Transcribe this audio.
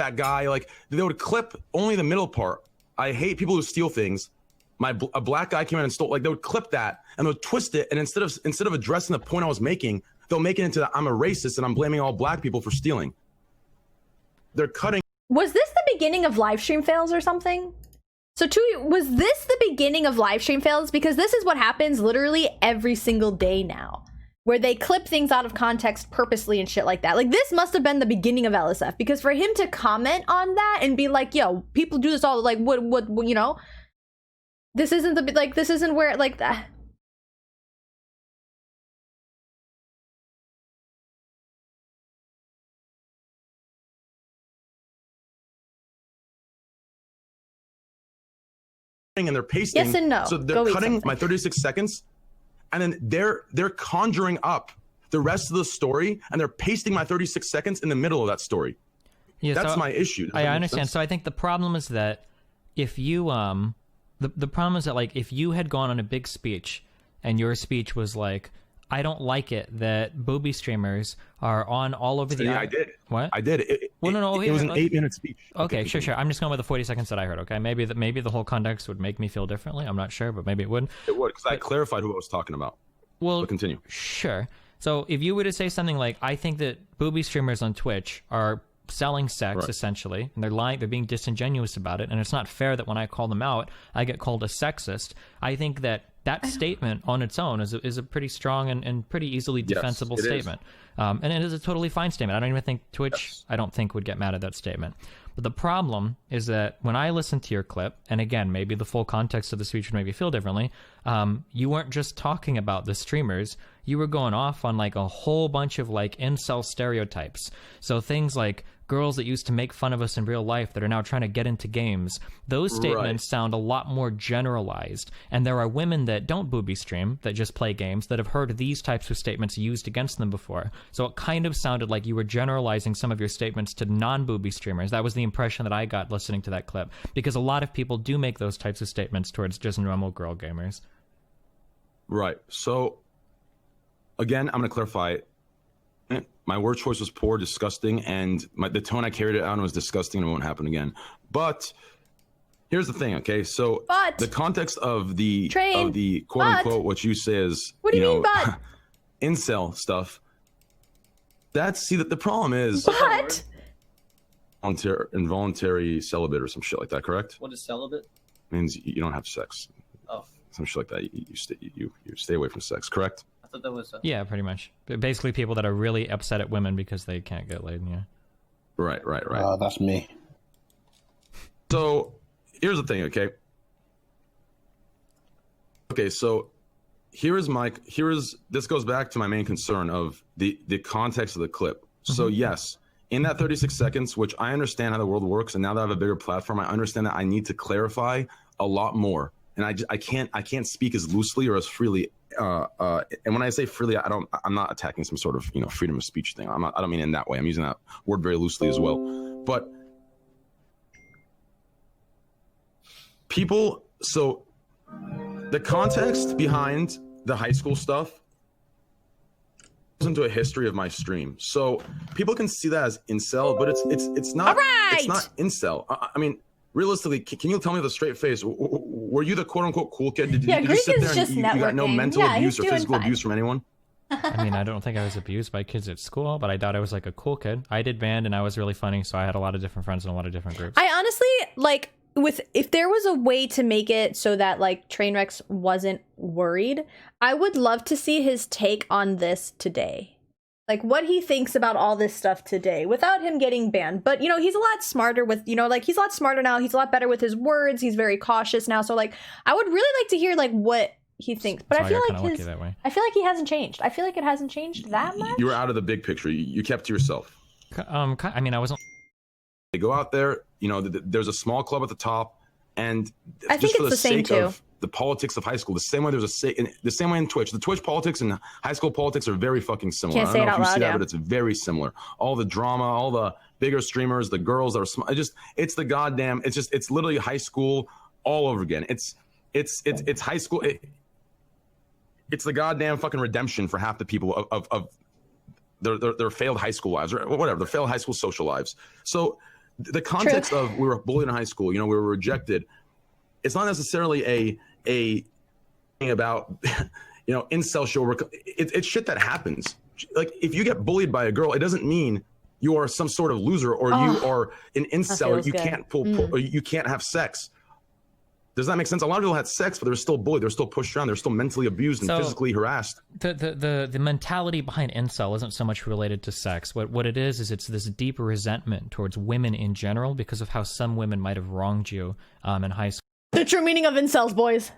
that guy. Like they would clip only the middle part. I hate people who steal things. A black guy came in and stole. Like they would clip that and they would twist it, and instead of addressing the point I was making, they'll make it into I'm a racist and I'm blaming all black people for stealing. They're cutting. Was this the beginning of live stream fails or something? So was this the beginning of live stream fails? Because this is what happens literally every single day now, where they clip things out of context purposely and shit like that. Like this must have been the beginning of LSF, because for him to comment on that and be like, yo, people do this all, like, what, you know, this isn't the, like, this isn't where, like, that. And they're pasting. Yes and no. So they're cutting my 36 seconds, and then they're conjuring up the rest of the story, and they're pasting my 36 seconds in the middle of that story. Yeah, that's my issue. I understand. So I think the problem is that if you the problem is that, like, if you had gone on a big speech and your speech was like, I don't like it that booby streamers are on all over the... Yeah, I did. What? I did. It was an 8-minute speech. Okay, sure. I'm just going with the 40 seconds that I heard, okay? Maybe the whole context would make me feel differently. I'm not sure, but maybe it would. It would, because I clarified who I was talking about. Well, continue. Sure. So if you were to say something like, I think that booby streamers on Twitch are selling sex, essentially, and they're lying, they're being disingenuous about it, and it's not fair that when I call them out, I get called a sexist. I think that statement on its own is a pretty strong and pretty easily defensible statement. And it is a totally fine statement. I don't even think Twitch, I don't think, would get mad at that statement. But the problem is that when I listened to your clip, and again, maybe the full context of the speech would make me feel differently, you weren't just talking about the streamers, you were going off on like a whole bunch of like incel stereotypes. So things like girls that used to make fun of us in real life that are now trying to get into games. Those statements sound a lot more generalized. And there are women that don't booby stream, that just play games, that have heard these types of statements used against them before. So it kind of sounded like you were generalizing some of your statements to non-booby streamers. That was the impression that I got listening to that clip. Because a lot of people do make those types of statements towards just normal girl gamers. Right. So, again, I'm going to clarify. My word choice was poor, disgusting, and the tone I carried it on was disgusting and it won't happen again. But here's the thing, okay? So the context of the quote unquote what you say is, what do you mean, incel stuff. The problem is involuntary celibate or some shit like that, correct? What is celibate? It means you don't have sex. Oh. Some shit like that. You stay away from sex, correct? I thought that was yeah, pretty much. Basically, people that are really upset at women because they can't get laid. Yeah. Right. That's me. So here's the thing, okay? Okay, so this goes back to my main concern of the context of the clip. So yes, in that 36 seconds, which I understand how the world works, and now that I have a bigger platform, I understand that I need to clarify a lot more, and I can't speak as loosely or as freely. And when I say freely, I'm not attacking some sort of freedom of speech thing. I don't mean in that way. I'm using that word very loosely as well. But people, so the context behind the high school stuff goes into a history of my stream. So people can see that as incel, but it's not. It's not incel. I mean, realistically, can you tell me with a straight face, were you the quote-unquote cool kid? Did you sit there and you got no mental abuse or physical abuse from anyone? I mean, I don't think I was abused by kids at school, but I thought I was like a cool kid. I did band and I was really funny, so I had a lot of different friends in a lot of different groups. I honestly, like, if there was a way to make it so that, like, Trainwreck wasn't worried, I would love to see his take on this today. Like, what he thinks about all this stuff today without him getting banned. But, he's a lot smarter with, like, he's a lot smarter now. He's a lot better with his words. He's very cautious now. So, like, I would really like to hear, like, what he thinks. But I feel like he hasn't changed. I feel like it hasn't changed that much. You were out of the big picture. You kept to yourself. I mean, I wasn't. They go out there, there's a small club at the top, and I think it's the same too. The politics of high school, the same way the same way in Twitch. The Twitch politics and high school politics are very fucking similar. Can't say it out loud, yeah. But it's very similar. All the drama, all the bigger streamers, the girls that are it's literally high school all over again. It's high school. It's the goddamn fucking redemption for half the people of their failed high school lives or whatever, their failed high school social lives. So the context of we were bullied in high school, you know, we were rejected. It's not necessarily a thing about, you know, incel show. It's shit that happens. Like if you get bullied by a girl, it doesn't mean you are some sort of loser or you are an incel. You can't or you can't have sex. Does that make sense? A lot of people had sex, but they're still bullied. They're still pushed around. They're still mentally abused and physically harassed. The mentality behind incel isn't so much related to sex. What it is it's this deep resentment towards women in general because of how some women might have wronged you in high school. The true meaning of incels, boys.